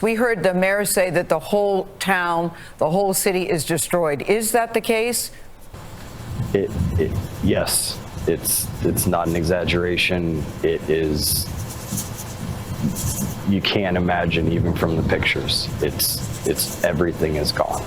We heard the mayor say that the whole town, the whole city is destroyed. Is that the case? Yes, it's not an exaggeration. It is. You can't imagine even from the pictures. It's everything is gone.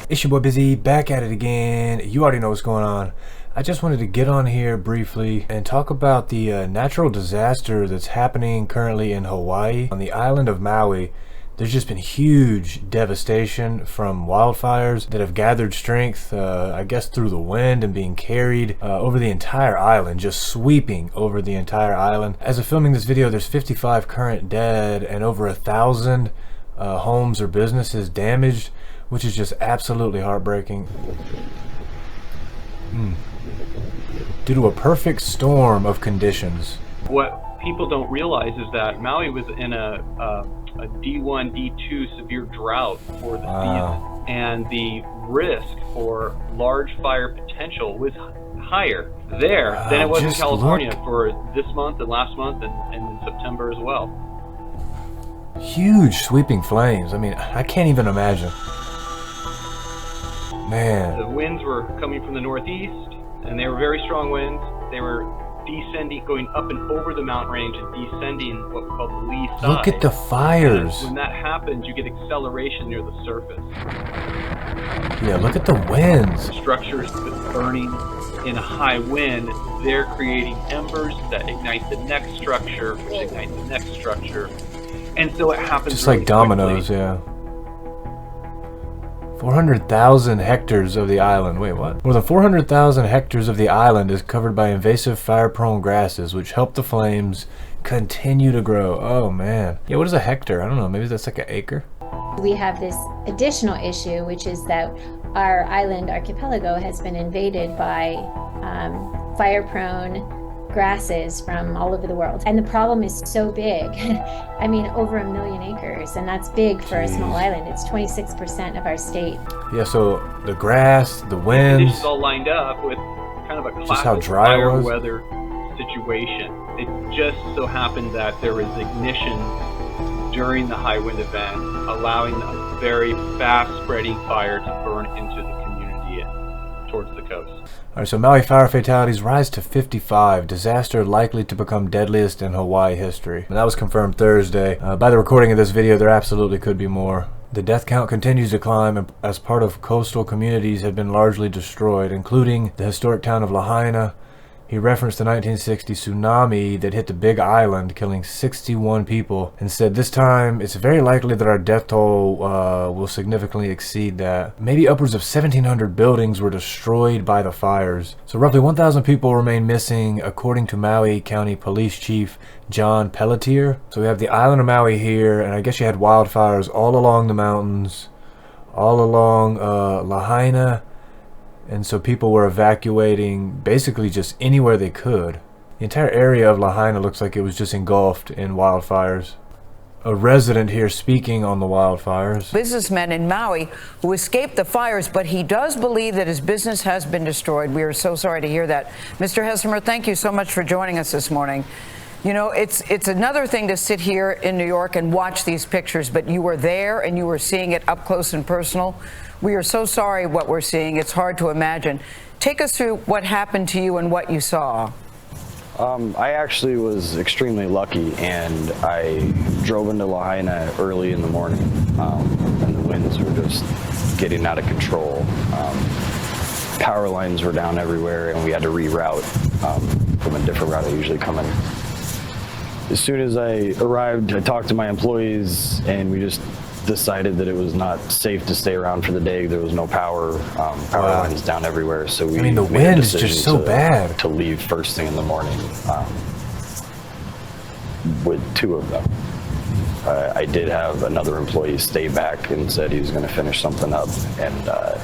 It's your boy Busy, back at it again. You already know what's going on. I just wanted to get on here briefly and talk about the natural disaster that's happening currently in Hawaii. On the island of Maui, there's just been huge devastation from wildfires that have gathered strength, I guess through the wind and being carried over the entire island, just sweeping over the entire island. As of filming this video, there's 55 current dead and over 1,000 homes or businesses damaged, which is just absolutely heartbreaking. Due to a perfect storm of conditions. What people don't realize is that Maui was in a D1, D2 severe drought for the season, and the risk for large fire potential was higher there than it was in California for this month and last month and in September as well. Huge sweeping flames. I mean, I can't even imagine. Man. The winds were coming from the northeast, and they were very strong winds. They were descending, going up and over the mountain range and descending what we call the lee side. Look at the fires. And when that happens, you get acceleration near the surface. Yeah, look at the winds. Structures burning in a high wind, they're creating embers that ignite the next structure, which ignites the next structure. And so it happens just really like dominoes, quickly. Yeah. 400,000 hectares of the island. Wait, what? More than 400,000 hectares of the island is covered by invasive fire-prone grasses, which help the flames continue to grow. Oh, man. Yeah, what is a hectare? I don't know. Maybe that's like an acre? We have this additional issue, which is that our island archipelago has been invaded by fire-prone grasses from all over the world. And the problem is so big. I mean, over 1 million acres, and that's big for a small island. It's 26% of our state. Yeah, so the grass, the winds. Conditions all lined up with kind of a just how classic dry it fire was. weather situation. It just so happened that there was ignition during the high wind event, allowing a very fast spreading fire to burn into the community towards the coast. Alright, so Maui fire fatalities rise to 55. Disaster likely to become deadliest in Hawaii history. And that was confirmed Thursday. By the recording of this video, there absolutely could be more. The death count continues to climb as part of coastal communities have been largely destroyed, including the historic town of Lahaina. He referenced the 1960 tsunami that hit the Big Island, killing 61 people, and said this time it's very likely that our death toll will significantly exceed that. Maybe upwards of 1,700 buildings were destroyed by the fires. So roughly 1,000 people remain missing, according to Maui County Police Chief John Pelletier. So we have the island of Maui here, and I guess you had wildfires all along the mountains, all along Lahaina. And so people were evacuating basically just anywhere they could. The entire area of Lahaina looks like it was just engulfed in wildfires. A resident here speaking on the wildfires. Businessman in Maui who escaped the fires, but he does believe that his business has been destroyed. We are so sorry to hear that. Mr. Hessemer, thank you so much for joining us this morning. You know, it's another thing to sit here in New York and watch these pictures, but you were there and you were seeing it up close and personal. We are so sorry what we're seeing. It's hard to imagine. Take us through what happened to you and what you saw. I actually was extremely lucky, and I drove into Lahaina early in the morning, and the winds were just getting out of control. Power lines were down everywhere, and we had to reroute from a different route I usually come in. As soon as I arrived, I talked to my employees, and we just decided that it was not safe to stay around for the day. There was no power, power lines down everywhere. So we the wind is just so bad to leave first thing in the morning with 2 of them. I did have another employee stay back and said he was going to finish something up, and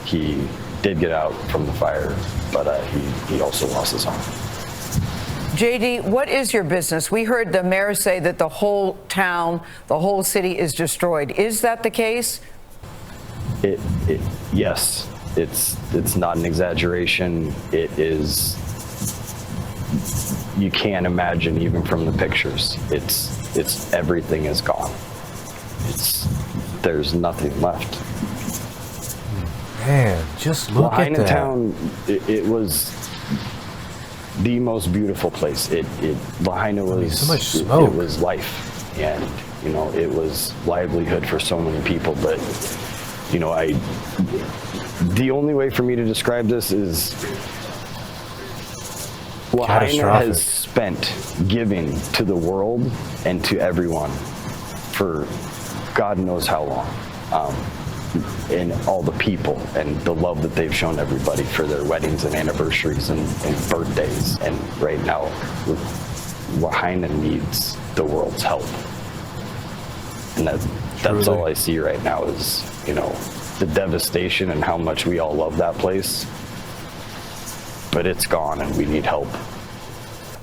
he did get out from the fire, but he also lost his home. JD, what is your business? We heard the mayor say that the whole town, the whole city is destroyed. Is that the case? Yes, it's not an exaggeration. It is. You can't imagine even from the pictures. It's everything is gone. there's nothing left. Man, just look at that. Town, it was the most beautiful place. Lahaina was so much smoke. It was life, and you know, it was livelihood for so many people. But you know, the only way for me to describe this is Lahaina has spent giving to the world and to everyone for God knows how long. And all the people and the love that they've shown everybody for their weddings and anniversaries and birthdays. And right now, Lahaina needs the world's help. And that's all I see right now is, you know, the devastation and how much we all love that place. But it's gone and we need help.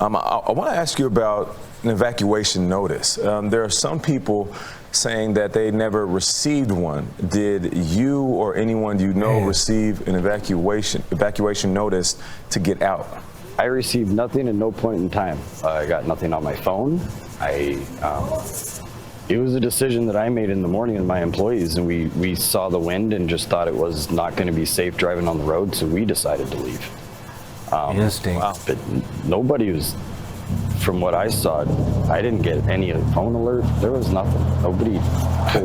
I want to ask you about an evacuation notice. There are some people saying that they never received one. Did you or anyone you know receive an evacuation notice to get out? I received nothing at no point in time. I got nothing on my phone. It was a decision that I made in the morning with my employees, and we saw the wind and just thought it was not going to be safe driving on the road, so we decided to leave. Instinct. Wow. But nobody was, from what I saw, I didn't get any phone alert. There was nothing. Nobody.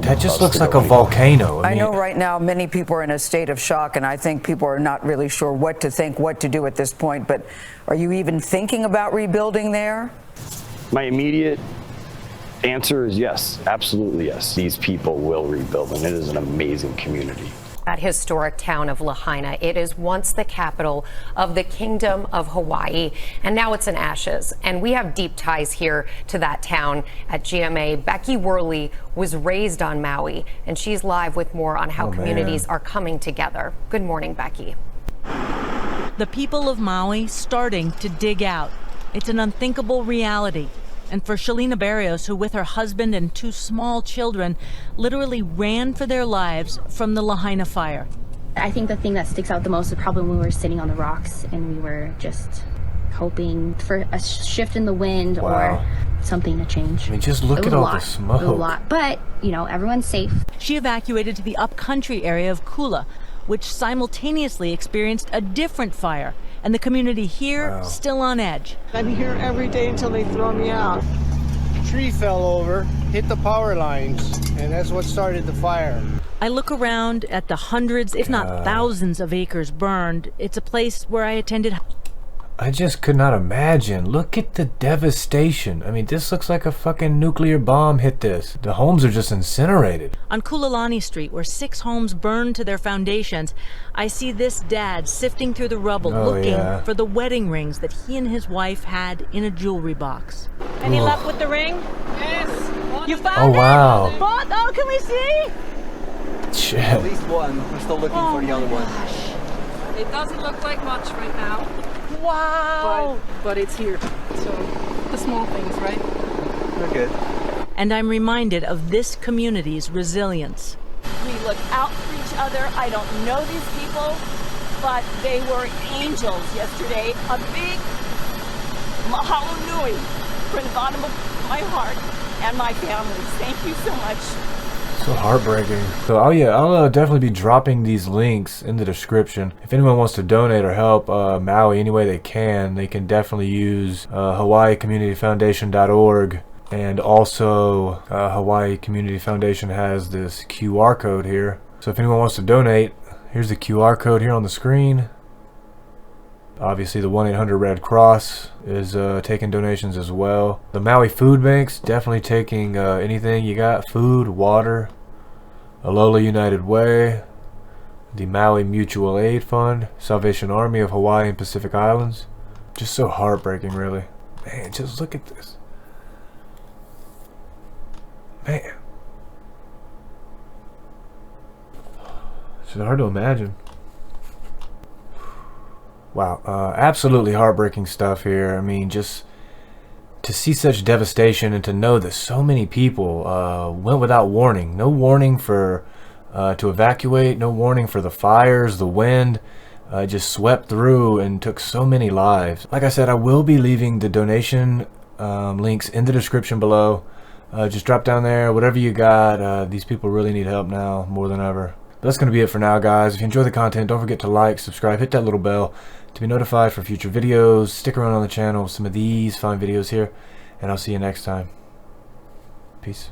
That just looks like a volcano. I know right now many people are in a state of shock, and I think people are not really sure what to think, what to do at this point. But are you even thinking about rebuilding there? My immediate answer is yes, absolutely yes. These people will rebuild, and it is an amazing community. That historic town of Lahaina. It is once the capital of the Kingdom of Hawaii, and now it's in ashes. And we have deep ties here to that town at GMA. Becky Worley was raised on Maui, and she's live with more on how communities are coming together. Good morning, Becky. The people of Maui starting to dig out. It's an unthinkable reality. And for Shalina Barrios, who with her husband and 2 small children literally ran for their lives from the Lahaina fire. I think the thing that sticks out the most is probably when we were sitting on the rocks and we were just hoping for a shift in the wind or something to change. I mean, just look at all the smoke. It was a lot, but you know, everyone's safe. She evacuated to the upcountry area of Kula, which simultaneously experienced a different fire, and the community here still on edge. I'm here every day until they throw me out. A tree fell over, hit the power lines, and that's what started the fire. I look around at the hundreds, if not thousands of acres burned. It's a place where I attended. I just could not imagine. Look at the devastation. I mean, this looks like a fucking nuclear bomb hit this. The homes are just incinerated. On Kulalani Street, where 6 homes burned to their foundations, I see this dad sifting through the rubble looking for the wedding rings that he and his wife had in a jewelry box. Any luck with the ring? Yes! You found it? Wow. Both? Oh, can we see? Shit. At least one. We're still looking for the other one. It doesn't look like much right now. Wow. But it's here. So the small things, right? We're good. And I'm reminded of this community's resilience. We look out for each other. I don't know these people, but they were angels yesterday. A big mahalo nui from the bottom of my heart and my family. Thank you so much. So heartbreaking. So I'll definitely be dropping these links in the description. If anyone wants to donate or help Maui any way they can definitely use HawaiiCommunityFoundation.org. And also Hawaii Community Foundation has this QR code here. So if anyone wants to donate, here's the QR code here on the screen. Obviously the 1-800 Red Cross is taking donations as well. The Maui Food Bank's definitely taking anything you got. Food, water. Alola United Way. The Maui Mutual Aid Fund. Salvation Army of Hawaii and Pacific Islands. Just so heartbreaking, really. Man, just look at this. Man. It's hard to imagine. Wow, absolutely heartbreaking stuff here. I mean, just to see such devastation and to know that so many people went without warning. No warning for to evacuate, no warning for the fires, the wind. Just swept through and took so many lives. Like I said, I will be leaving the donation links in the description below. Just drop down there, whatever you got. These people really need help now more than ever. But that's going to be it for now, guys. If you enjoy the content, don't forget to like, subscribe, hit that little bell to be notified for future videos. Stick around on the channel with some of these fine videos here, and I'll see you next time. Peace.